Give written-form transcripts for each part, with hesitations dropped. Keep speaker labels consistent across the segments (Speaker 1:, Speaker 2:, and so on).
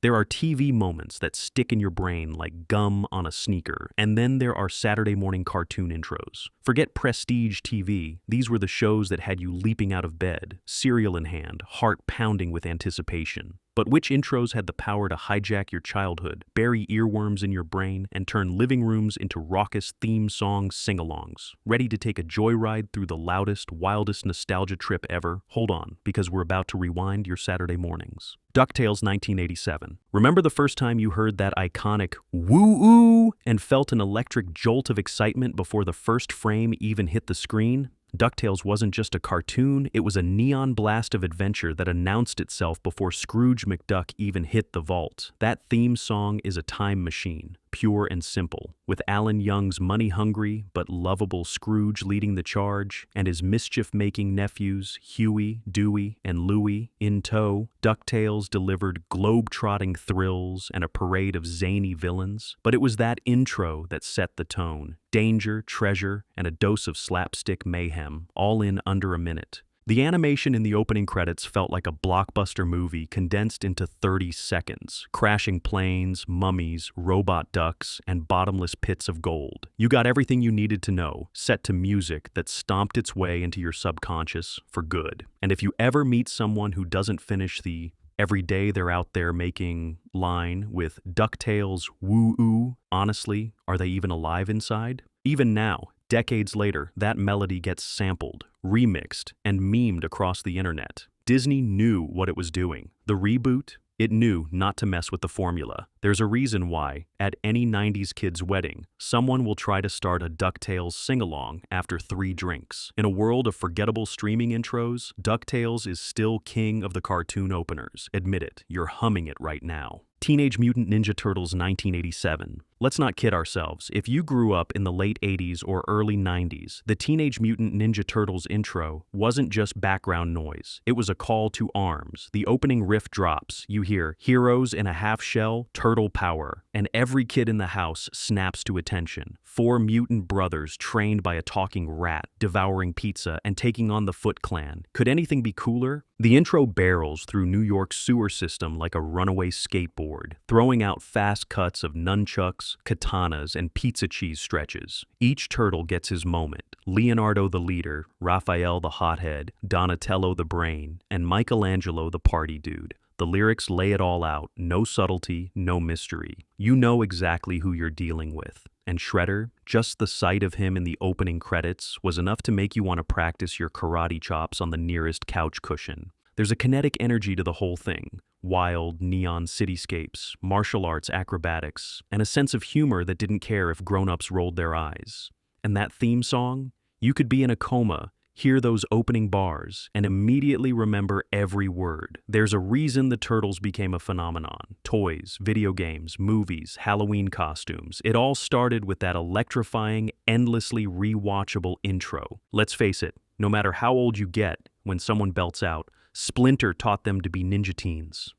Speaker 1: There are TV moments that stick in your brain like gum on a sneaker, and then there are Saturday morning cartoon intros. Forget prestige TV, these were the shows that had you leaping out of bed, cereal in hand, heart pounding with anticipation. But which intros had the power to hijack your childhood, bury earworms in your brain, and turn living rooms into raucous theme song sing-alongs? Ready to take a joyride through the loudest, wildest nostalgia trip ever? Hold on, because we're about to rewind your Saturday mornings. DuckTales 1987. Remember the first time you heard that iconic woo-oo and felt an electric jolt of excitement before the first frame even hit the screen? DuckTales wasn't just a cartoon, it was a neon blast of adventure that announced itself before Scrooge McDuck even hit the vault. That theme song is a time machine, pure and simple, with Alan Young's money-hungry but lovable Scrooge leading the charge, and his mischief-making nephews, Huey, Dewey, and Louie, in tow. DuckTales delivered globe-trotting thrills and a parade of zany villains, but it was that intro that set the tone. Danger, treasure, and a dose of slapstick mayhem, all in under a minute. The animation in the opening credits felt like a blockbuster movie condensed into 30 seconds. Crashing planes, mummies, robot ducks, and bottomless pits of gold. You got everything you needed to know, set to music that stomped its way into your subconscious for good. And if you ever meet someone who doesn't finish the "every day they're out there making" line with DuckTales woo-oo, honestly, are they even alive inside? Even now, decades later, that melody gets sampled, remixed, and memed across the internet. Disney knew what it was doing. The reboot, it knew not to mess with the formula. There's a reason why, at any 90s kid's wedding, someone will try to start a DuckTales sing-along after 3 drinks. In a world of forgettable streaming intros, DuckTales is still king of the cartoon openers. Admit it, you're humming it right now. Teenage Mutant Ninja Turtles 1987. Let's not kid ourselves. If you grew up in the late 80s or early 90s, the Teenage Mutant Ninja Turtles intro wasn't just background noise. It was a call to arms. The opening riff drops. You hear "heroes in a half shell, turtle power," and every kid in the house snaps to attention. 4 mutant brothers trained by a talking rat, devouring pizza and taking on the Foot Clan. Could anything be cooler? The intro barrels through New York's sewer system like a runaway skateboard, throwing out fast cuts of nunchucks, katanas, and pizza cheese stretches. Each turtle gets his moment. Leonardo the leader, Raphael the hothead, Donatello the brain, and Michelangelo the party dude. The lyrics lay it all out, no subtlety, no mystery. You know exactly who you're dealing with. And Shredder, just the sight of him in the opening credits was enough to make you want to practice your karate chops on the nearest couch cushion. There's a kinetic energy to the whole thing. Wild, neon cityscapes, martial arts acrobatics, and a sense of humor that didn't care if grown-ups rolled their eyes. And that theme song? You could be in a coma, hear those opening bars, and immediately remember every word. There's a reason the Turtles became a phenomenon. Toys, video games, movies, Halloween costumes. It all started with that electrifying, endlessly rewatchable intro. Let's face it, no matter how old you get, when someone belts out, "Splinter taught them to be ninja teens,"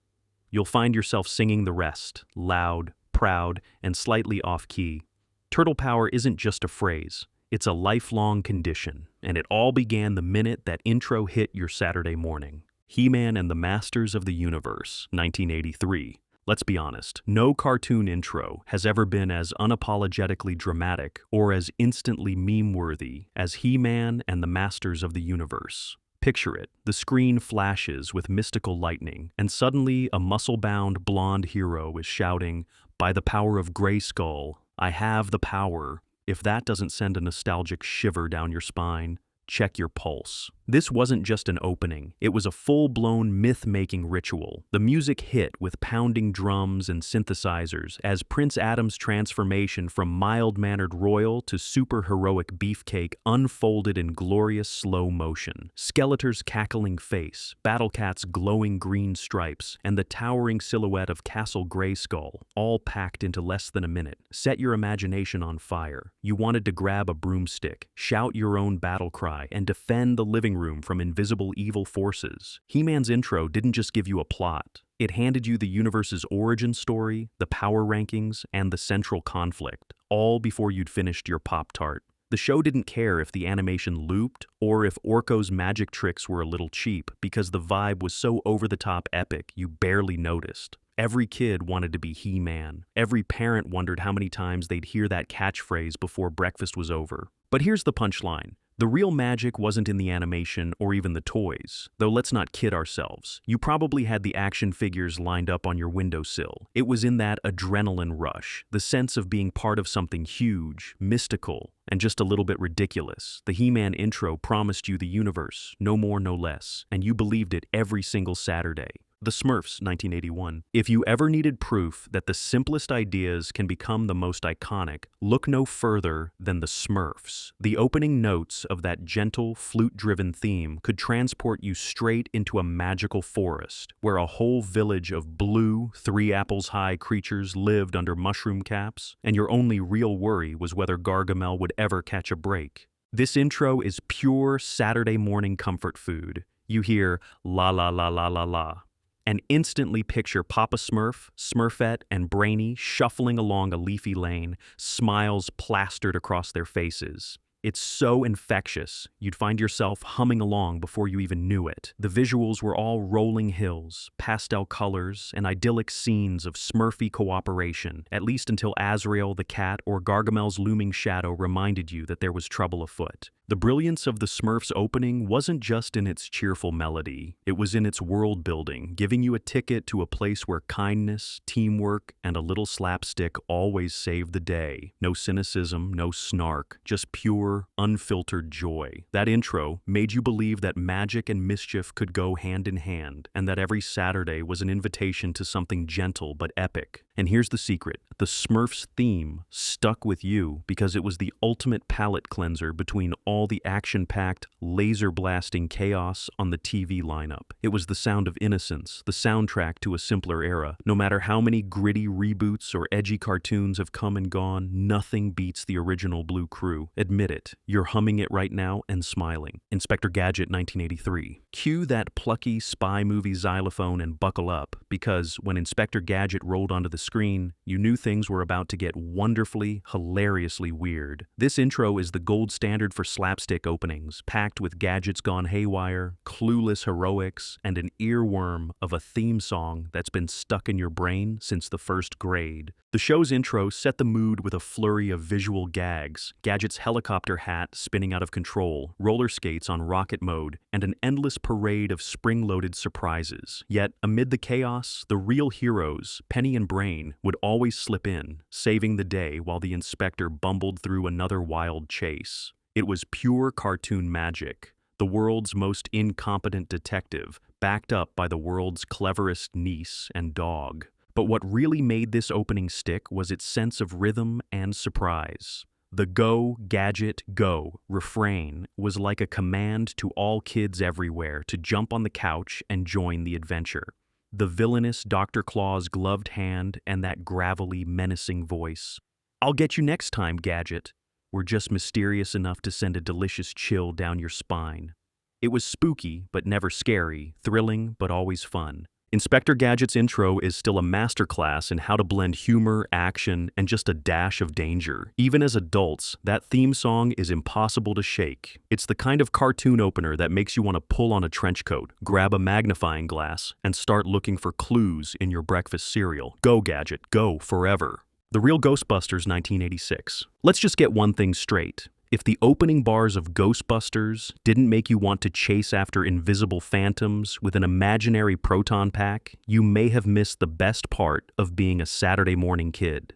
Speaker 1: you'll find yourself singing the rest, loud, proud, and slightly off-key. Turtle power isn't just a phrase. It's a lifelong condition, and it all began the minute that intro hit your Saturday morning. He-Man and the Masters of the Universe, 1983. Let's be honest, no cartoon intro has ever been as unapologetically dramatic or as instantly meme-worthy as He-Man and the Masters of the Universe. Picture it. The screen flashes with mystical lightning, and suddenly a muscle-bound blonde hero is shouting, "By the power of Grayskull, I have the power." If that doesn't send a nostalgic shiver down your spine, check your pulse. This wasn't just an opening, it was a full-blown myth-making ritual. The music hit with pounding drums and synthesizers as Prince Adam's transformation from mild-mannered royal to super-heroic beefcake unfolded in glorious slow motion. Skeletor's cackling face, Battlecat's glowing green stripes, and the towering silhouette of Castle Grayskull, all packed into less than a minute. Set your imagination on fire. You wanted to grab a broomstick, shout your own battle cry, and defend the living room from invisible evil forces. He-Man's intro didn't just give you a plot. It handed you the universe's origin story, the power rankings, and the central conflict, all before you'd finished your Pop-Tart. The show didn't care if the animation looped or if Orko's magic tricks were a little cheap because the vibe was so over-the-top epic you barely noticed. Every kid wanted to be He-Man. Every parent wondered how many times they'd hear that catchphrase before breakfast was over. But here's the punchline. The real magic wasn't in the animation or even the toys, though let's not kid ourselves. You probably had the action figures lined up on your windowsill. It was in that adrenaline rush, the sense of being part of something huge, mystical, and just a little bit ridiculous. The He-Man intro promised you the universe, no more, no less, and you believed it every single Saturday. The Smurfs, 1981. If you ever needed proof that the simplest ideas can become the most iconic, look no further than the Smurfs. The opening notes of that gentle, flute-driven theme could transport you straight into a magical forest, where a whole village of blue, 3-apples-high creatures lived under mushroom caps, and your only real worry was whether Gargamel would ever catch a break. This intro is pure Saturday morning comfort food. You hear la la la la la la, and instantly picture Papa Smurf, Smurfette, and Brainy shuffling along a leafy lane, smiles plastered across their faces. It's so infectious, you'd find yourself humming along before you even knew it. The visuals were all rolling hills, pastel colors, and idyllic scenes of Smurfy cooperation, at least until Azrael the cat or Gargamel's looming shadow reminded you that there was trouble afoot. The brilliance of the Smurfs opening wasn't just in its cheerful melody, it was in its world building, giving you a ticket to a place where kindness, teamwork, and a little slapstick always saved the day. No cynicism, no snark, just pure, unfiltered joy. That intro made you believe that magic and mischief could go hand in hand, and that every Saturday was an invitation to something gentle but epic. And here's the secret. The Smurfs theme stuck with you because it was the ultimate palate cleanser between all the action-packed, laser-blasting chaos on the TV lineup. It was the sound of innocence, the soundtrack to a simpler era. No matter how many gritty reboots or edgy cartoons have come and gone, nothing beats the original Blue Crew. Admit it. You're humming it right now and smiling. Inspector Gadget, 1983. Cue that plucky spy movie xylophone and buckle up, because when Inspector Gadget rolled onto the screen, you knew things were about to get wonderfully, hilariously weird. This intro is the gold standard for slapstick openings, packed with gadgets gone haywire, clueless heroics, and an earworm of a theme song that's been stuck in your brain since the first grade. The show's intro set the mood with a flurry of visual gags, Gadget's helicopter hat spinning out of control, roller skates on rocket mode, and an endless parade of spring-loaded surprises. Yet, amid the chaos, the real heroes, Penny and Brain, would always slip in, saving the day while the inspector bumbled through another wild chase. It was pure cartoon magic, the world's most incompetent detective, backed up by the world's cleverest niece and dog. But what really made this opening stick was its sense of rhythm and surprise. The "Go, Gadget, go" refrain was like a command to all kids everywhere to jump on the couch and join the adventure. The villainous Dr. Claw's gloved hand and that gravelly, menacing voice. "I'll get you next time, Gadget," were just mysterious enough to send a delicious chill down your spine. It was spooky, but never scary, thrilling, but always fun. Inspector Gadget's intro is still a masterclass in how to blend humor, action, and just a dash of danger. Even as adults, that theme song is impossible to shake. It's the kind of cartoon opener that makes you want to pull on a trench coat, grab a magnifying glass, and start looking for clues in your breakfast cereal. Go, Gadget, go forever. The Real Ghostbusters, 1986. Let's just get one thing straight. If the opening bars of Ghostbusters didn't make you want to chase after invisible phantoms with an imaginary proton pack, you may have missed the best part of being a Saturday morning kid.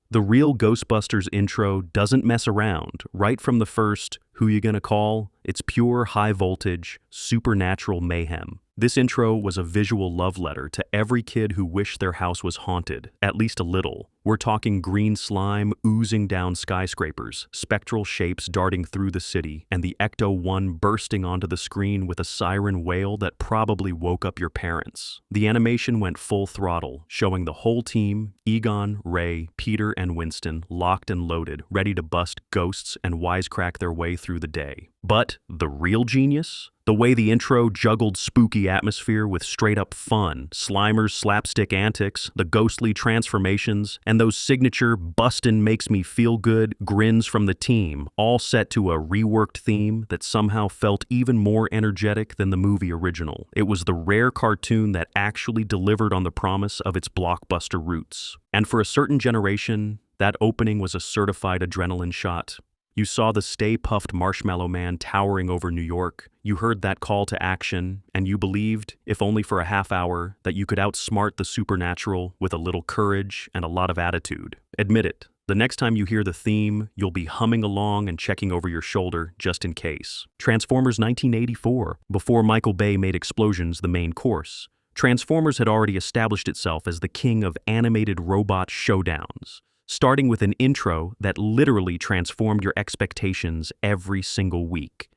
Speaker 1: The Real Ghostbusters intro doesn't mess around. Right from the first, "Who you gonna call?" it's pure high-voltage, supernatural mayhem. This intro was a visual love letter to every kid who wished their house was haunted, at least a little. We're talking green slime oozing down skyscrapers, spectral shapes darting through the city, and the Ecto-1 bursting onto the screen with a siren wail that probably woke up your parents. The animation went full throttle, showing the whole team, Egon, Ray, Peter, and Winston, locked and loaded, ready to bust ghosts and wisecrack their way through the day. But the real genius? The way the intro juggled spooky atmosphere with straight-up fun, Slimer's slapstick antics, the ghostly transformations, and those signature bustin' makes me feel good grins from the team, all set to a reworked theme that somehow felt even more energetic than the movie original. It was the rare cartoon that actually delivered on the promise of its blockbuster roots. And for a certain generation, that opening was a certified adrenaline shot. You saw the Stay Puft Marshmallow Man towering over New York, you heard that call to action, and you believed, if only for a half hour, that you could outsmart the supernatural with a little courage and a lot of attitude. Admit it, the next time you hear the theme, you'll be humming along and checking over your shoulder just in case. Transformers 1984, before Michael Bay made explosions the main course. Transformers had already established itself as the king of animated robot showdowns, starting with an intro that literally transformed your expectations every single week.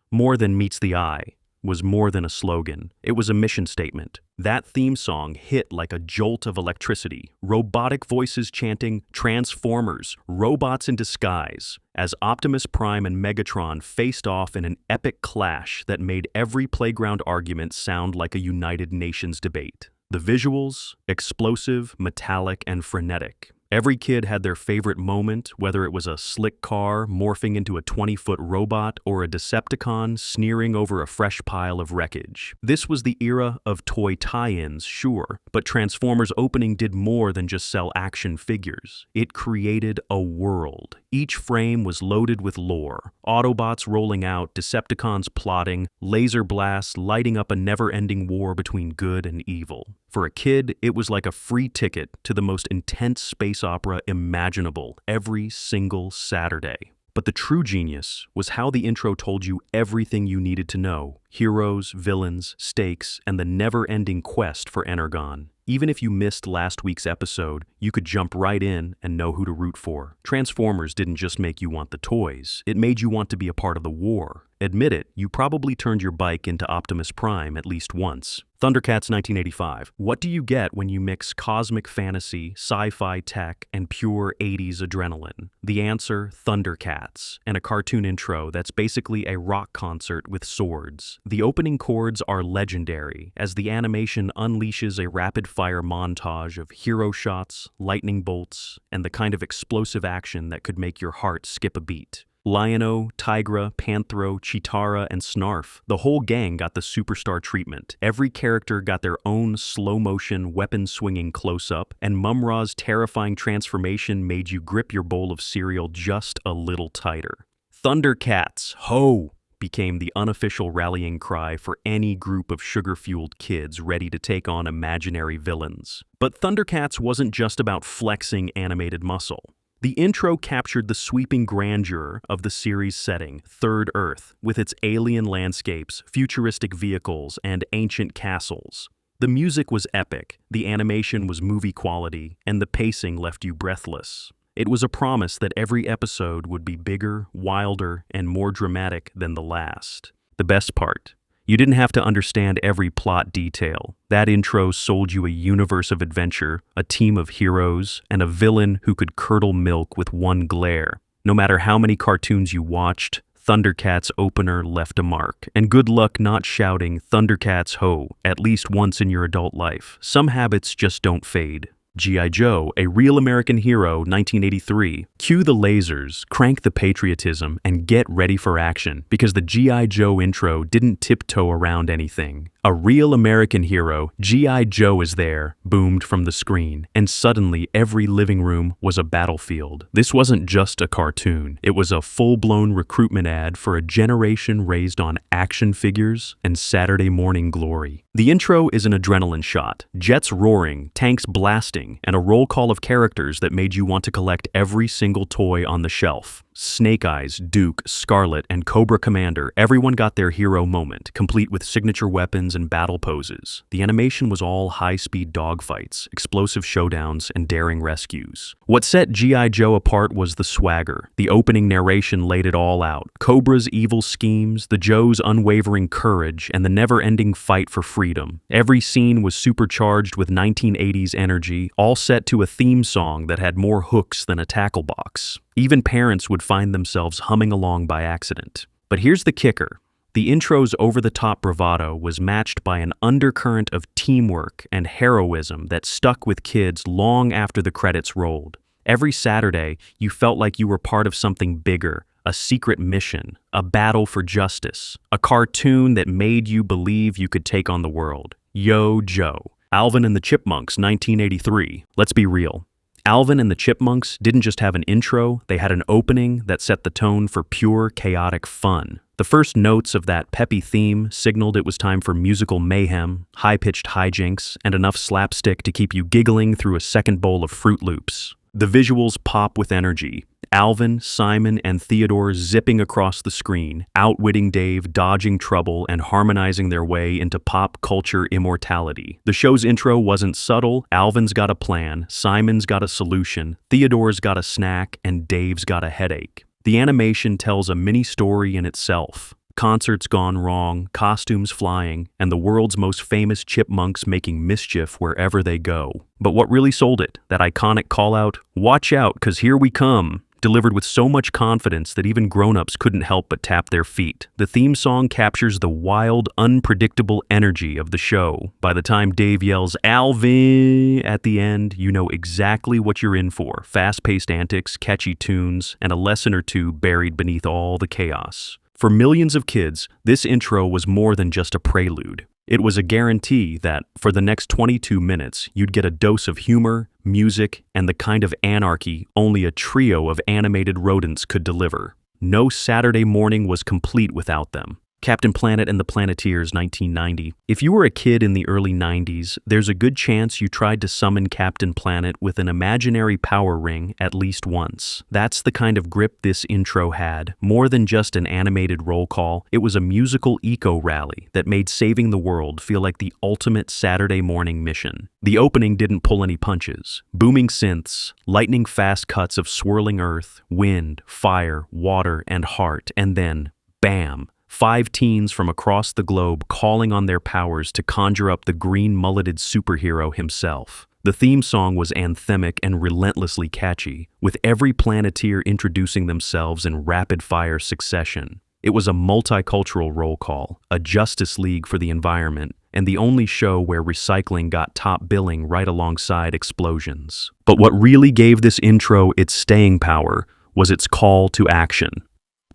Speaker 1: More than meets the eye was more than a slogan. It was a mission statement. That theme song hit like a jolt of electricity, robotic voices chanting "Transformers, robots in disguise," as Optimus Prime and Megatron faced off in an epic clash that made every playground argument sound like a United Nations debate. The visuals, explosive, metallic, and frenetic. Every kid had their favorite moment, whether it was a slick car morphing into a 20-foot robot or a Decepticon sneering over a fresh pile of wreckage. This was the era of toy tie-ins, sure, but Transformers opening did more than just sell action figures. It created a world. Each frame was loaded with lore. Autobots rolling out, Decepticons plotting, laser blasts lighting up a never-ending war between good and evil. For a kid, it was like a free ticket to the most intense space opera imaginable every single Saturday. But the true genius was how the intro told you everything you needed to know: heroes, villains, stakes, and the never-ending quest for Energon. Even if you missed last week's episode, you could jump right in and know who to root for. Transformers didn't just make you want the toys, it made you want to be a part of the war. Admit it, you probably turned your bike into Optimus Prime at least once. Thundercats 1985. What do you get when you mix cosmic fantasy, sci-fi tech, and pure 80s adrenaline? The answer, Thundercats, and a cartoon intro that's basically a rock concert with swords. The opening chords are legendary, as the animation unleashes a rapid-fire montage of hero shots, lightning bolts, and the kind of explosive action that could make your heart skip a beat. Lion-O, Tigra, Panthro, Chitara, and Snarf. The whole gang got the superstar treatment. Every character got their own slow-motion, weapon-swinging close-up, and Mumra's terrifying transformation made you grip your bowl of cereal just a little tighter. Thundercats, ho! Became the unofficial rallying cry for any group of sugar-fueled kids ready to take on imaginary villains. But Thundercats wasn't just about flexing animated muscle. The intro captured the sweeping grandeur of the series setting, Third Earth, with its alien landscapes, futuristic vehicles, and ancient castles. The music was epic, the animation was movie quality, and the pacing left you breathless. It was a promise that every episode would be bigger, wilder, and more dramatic than the last. The best part: you didn't have to understand every plot detail. That intro sold you a universe of adventure, a team of heroes, and a villain who could curdle milk with one glare. No matter how many cartoons you watched, Thundercats opener left a mark. And good luck not shouting "Thundercats ho" at least once in your adult life. Some habits just don't fade. G.I. Joe, a Real American Hero, 1983. Cue the lasers, crank the patriotism, and get ready for action, because the G.I. Joe intro didn't tiptoe around anything. A Real American Hero, G.I. Joe is there, boomed from the screen, and suddenly every living room was a battlefield. This wasn't just a cartoon, it was a full-blown recruitment ad for a generation raised on action figures and Saturday morning glory. The intro is an adrenaline shot, jets roaring, tanks blasting, and a roll call of characters that made you want to collect every single toy on the shelf. Snake Eyes, Duke, Scarlet, and Cobra Commander, everyone got their hero moment, complete with signature weapons and battle poses. The animation was all high-speed dogfights, explosive showdowns, and daring rescues. What set G.I. Joe apart was the swagger. The opening narration laid it all out: Cobra's evil schemes, the Joe's unwavering courage, and the never-ending fight for freedom. Every scene was supercharged with 1980s energy, all set to a theme song that had more hooks than a tackle box. Even parents would find themselves humming along by accident. But here's the kicker. The intro's over-the-top bravado was matched by an undercurrent of teamwork and heroism that stuck with kids long after the credits rolled. Every Saturday, you felt like you were part of something bigger, a secret mission, a battle for justice, a cartoon that made you believe you could take on the world. Yo, Joe. Alvin and the Chipmunks, 1983. Let's be real. Alvin and the Chipmunks didn't just have an intro, they had an opening that set the tone for pure, chaotic fun. The first notes of that peppy theme signaled it was time for musical mayhem, high-pitched hijinks, and enough slapstick to keep you giggling through a second bowl of Fruit Loops. The visuals pop with energy. Alvin, Simon, and Theodore zipping across the screen, outwitting Dave, dodging trouble, and harmonizing their way into pop culture immortality. The show's intro wasn't subtle. Alvin's got a plan, Simon's got a solution, Theodore's got a snack, and Dave's got a headache. The animation tells a mini-story in itself. Concerts gone wrong, costumes flying, and the world's most famous chipmunks making mischief wherever they go. But what really sold it? That iconic call-out, "Watch out, 'cause here we come," delivered with so much confidence that even grown-ups couldn't help but tap their feet. The theme song captures the wild, unpredictable energy of the show. By the time Dave yells, "Alvin," at the end, you know exactly what you're in for. Fast-paced antics, catchy tunes, and a lesson or two buried beneath all the chaos. For millions of kids, this intro was more than just a prelude. It was a guarantee that, for the next 22 minutes, you'd get a dose of humor, music, and the kind of anarchy only a trio of animated rodents could deliver. No Saturday morning was complete without them. Captain Planet and the Planeteers, 1990. If you were a kid in the early 90s, there's a good chance you tried to summon Captain Planet with an imaginary power ring at least once. That's the kind of grip this intro had. More than just an animated roll call, it was a musical eco-rally that made saving the world feel like the ultimate Saturday morning mission. The opening didn't pull any punches. Booming synths, lightning-fast cuts of swirling earth, wind, fire, water, and heart, and then, bam! 5 teens from across the globe calling on their powers to conjure up the green-mulleted superhero himself. The theme song was anthemic and relentlessly catchy, with every Planeteer introducing themselves in rapid-fire succession. It was a multicultural roll call, a Justice League for the environment, and the only show where recycling got top billing right alongside explosions. But what really gave this intro its staying power was its call to action.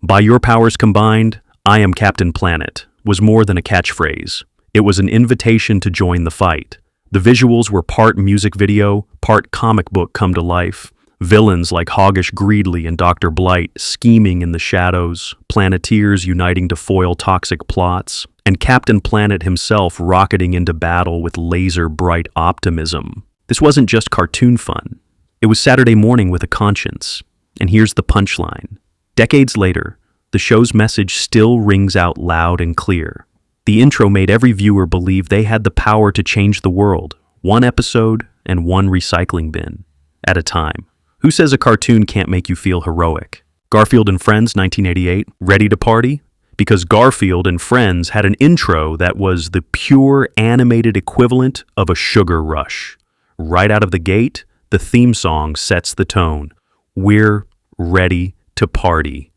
Speaker 1: By your powers combined, "I am Captain Planet" was more than a catchphrase. It was an invitation to join the fight. The visuals were part music video, part comic book come to life. Villains like Hoggish Greedley and Dr. Blight scheming in the shadows, Planeteers uniting to foil toxic plots, and Captain Planet himself rocketing into battle with laser-bright optimism. This wasn't just cartoon fun. It was Saturday morning with a conscience. And here's the punchline. Decades later, the show's message still rings out loud and clear. The intro made every viewer believe they had the power to change the world, one episode and one recycling bin at a time. Who says a cartoon can't make you feel heroic? Garfield and Friends, 1988, ready to party? Because Garfield and Friends had an intro that was the pure animated equivalent of a sugar rush. Right out of the gate, the theme song sets the tone. We're ready to party.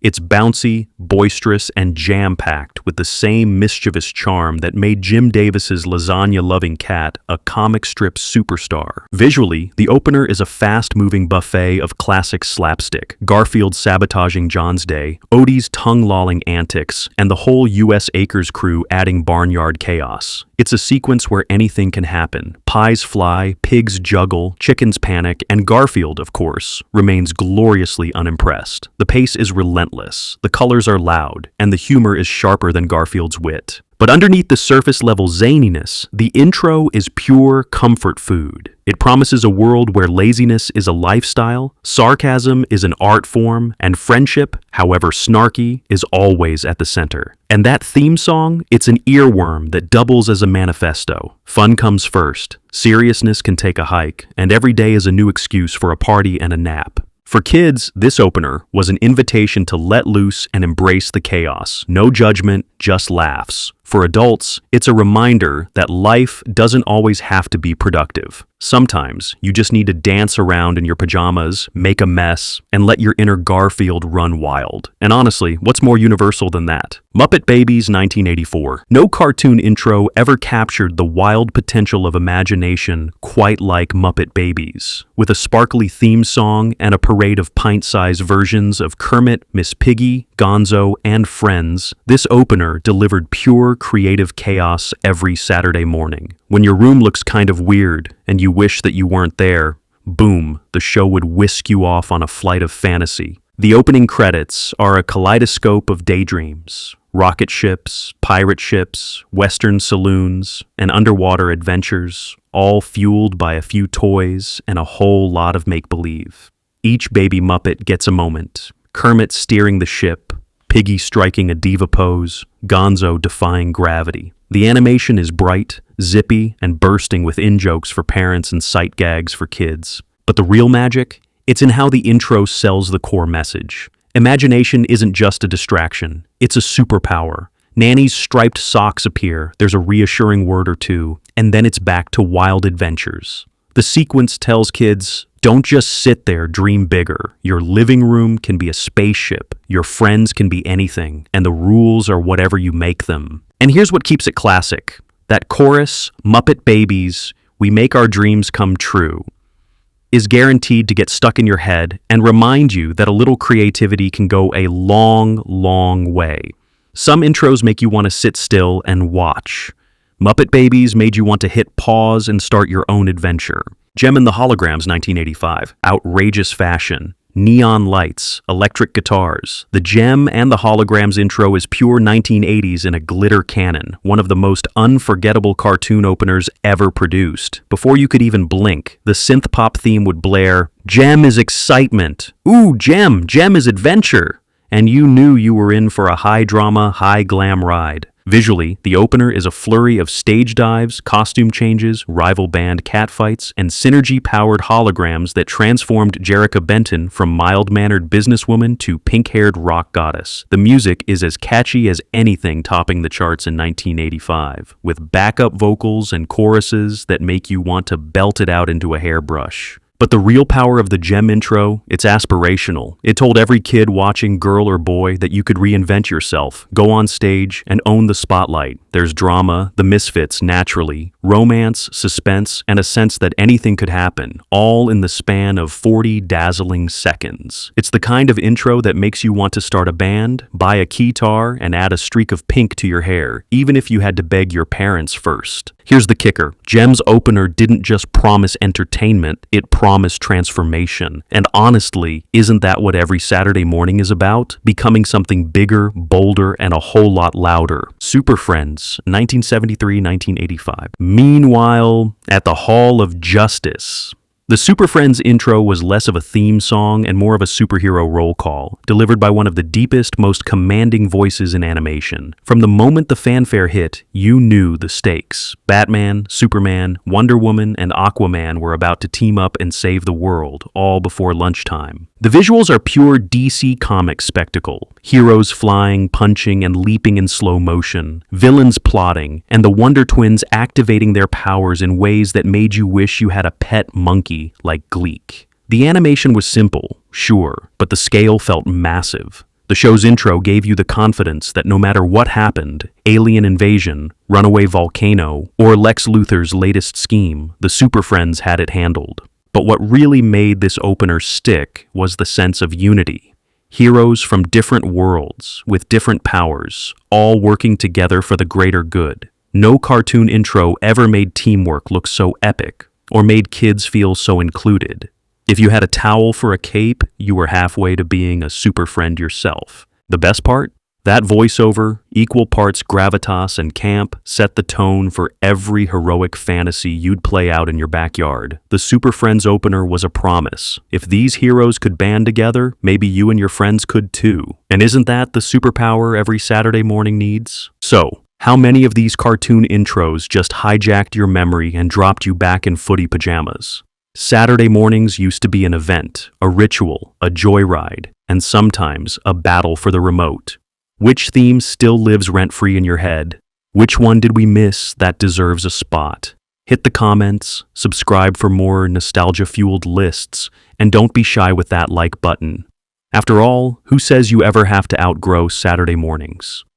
Speaker 1: It's bouncy, boisterous, and jam-packed with the same mischievous charm that made Jim Davis's lasagna-loving cat a comic strip superstar. Visually, the opener is a fast-moving buffet of classic slapstick, Garfield sabotaging John's day, Odie's tongue-lolling antics, and the whole U.S. Acres crew adding barnyard chaos. It's a sequence where anything can happen. Pies fly, pigs juggle, chickens panic, and Garfield, of course, remains gloriously unimpressed. The pace is relentless, the colors are loud, and the humor is sharper than Garfield's wit. But underneath the surface-level zaniness, the intro is pure comfort food. It promises a world where laziness is a lifestyle, sarcasm is an art form, and friendship, however snarky, is always at the center. And that theme song, it's an earworm that doubles as a manifesto. Fun comes first, seriousness can take a hike, and every day is a new excuse for a party and a nap. For kids, this opener was an invitation to let loose and embrace the chaos. No judgment, just laughs. For adults, it's a reminder that life doesn't always have to be productive. Sometimes you just need to dance around in your pajamas, make a mess, and let your inner Garfield run wild. And honestly, what's more universal than that? Muppet Babies 1984. No cartoon intro ever captured the wild potential of imagination quite like Muppet Babies. With a sparkly theme song and a parade of pint-sized versions of Kermit, Miss Piggy, Gonzo, and Friends, this opener delivered pure creative chaos every Saturday morning. When your room looks kind of weird and you wish that you weren't there, boom, the show would whisk you off on a flight of fantasy. The opening credits are a kaleidoscope of daydreams, rocket ships, pirate ships, western saloons, and underwater adventures, all fueled by a few toys and a whole lot of make-believe. Each baby Muppet gets a moment. Kermit steering the ship, Piggy striking a diva pose, Gonzo defying gravity. The animation is bright, zippy, and bursting with in-jokes for parents and sight gags for kids. But the real magic? It's in how the intro sells the core message. Imagination isn't just a distraction, it's a superpower. Nanny's striped socks appear, there's a reassuring word or two, and then it's back to wild adventures. The sequence tells kids, don't just sit there, dream bigger. Your living room can be a spaceship, your friends can be anything, and the rules are whatever you make them. And here's what keeps it classic. That chorus, Muppet Babies, we make our dreams come true, is guaranteed to get stuck in your head and remind you that a little creativity can go a long, long way. Some intros make you want to sit still and watch. Muppet Babies made you want to hit pause and start your own adventure. Gem and the Holograms 1985. Outrageous fashion. Neon lights, electric guitars. The Gem and the Holograms intro is pure 1980s in a glitter cannon, one of the most unforgettable cartoon openers ever produced. Before you could even blink, the synth pop theme would blare, Gem is excitement. Ooh, Gem is adventure. And you knew you were in for a high drama, high glam ride. Visually, the opener is a flurry of stage dives, costume changes, rival band catfights, and synergy-powered holograms that transformed Jerrica Benton from mild-mannered businesswoman to pink-haired rock goddess. The music is as catchy as anything topping the charts in 1985, with backup vocals and choruses that make you want to belt it out into a hairbrush. But the real power of the Gem intro, it's aspirational. It told every kid watching, girl or boy, that you could reinvent yourself, go on stage, and own the spotlight. There's drama, the misfits naturally, romance, suspense, and a sense that anything could happen, all in the span of 40 dazzling seconds. It's the kind of intro that makes you want to start a band, buy a keytar, and add a streak of pink to your hair, even if you had to beg your parents first. Here's the kicker. Gem's opener didn't just promise entertainment, it promised transformation. And honestly, isn't that what every Saturday morning is about? Becoming something bigger, bolder, and a whole lot louder. Super Friends, 1973-1985. Meanwhile, at the Hall of Justice, the Super Friends intro was less of a theme song and more of a superhero roll call, delivered by one of the deepest, most commanding voices in animation. From the moment the fanfare hit, you knew the stakes. Batman, Superman, Wonder Woman, and Aquaman were about to team up and save the world, all before lunchtime. The visuals are pure DC Comics spectacle. Heroes flying, punching, and leaping in slow motion. Villains plotting, and the Wonder Twins activating their powers in ways that made you wish you had a pet monkey like Gleek. The animation was simple, sure, but the scale felt massive. The show's intro gave you the confidence that no matter what happened, alien invasion, runaway volcano, or Lex Luthor's latest scheme, the Super Friends had it handled. But what really made this opener stick was the sense of unity. Heroes from different worlds, with different powers, all working together for the greater good. No cartoon intro ever made teamwork look so epic, or made kids feel so included. If you had a towel for a cape, you were halfway to being a super friend yourself. The best part? That voiceover, equal parts gravitas and camp, set the tone for every heroic fantasy you'd play out in your backyard. The Super Friends opener was a promise. If these heroes could band together, maybe you and your friends could too. And isn't that the superpower every Saturday morning needs? So, how many of these cartoon intros just hijacked your memory and dropped you back in footy pajamas? Saturday mornings used to be an event, a ritual, a joyride, and sometimes a battle for the remote. Which theme still lives rent-free in your head? Which one did we miss that deserves a spot? Hit the comments, subscribe for more nostalgia-fueled lists, and don't be shy with that like button. After all, who says you ever have to outgrow Saturday mornings?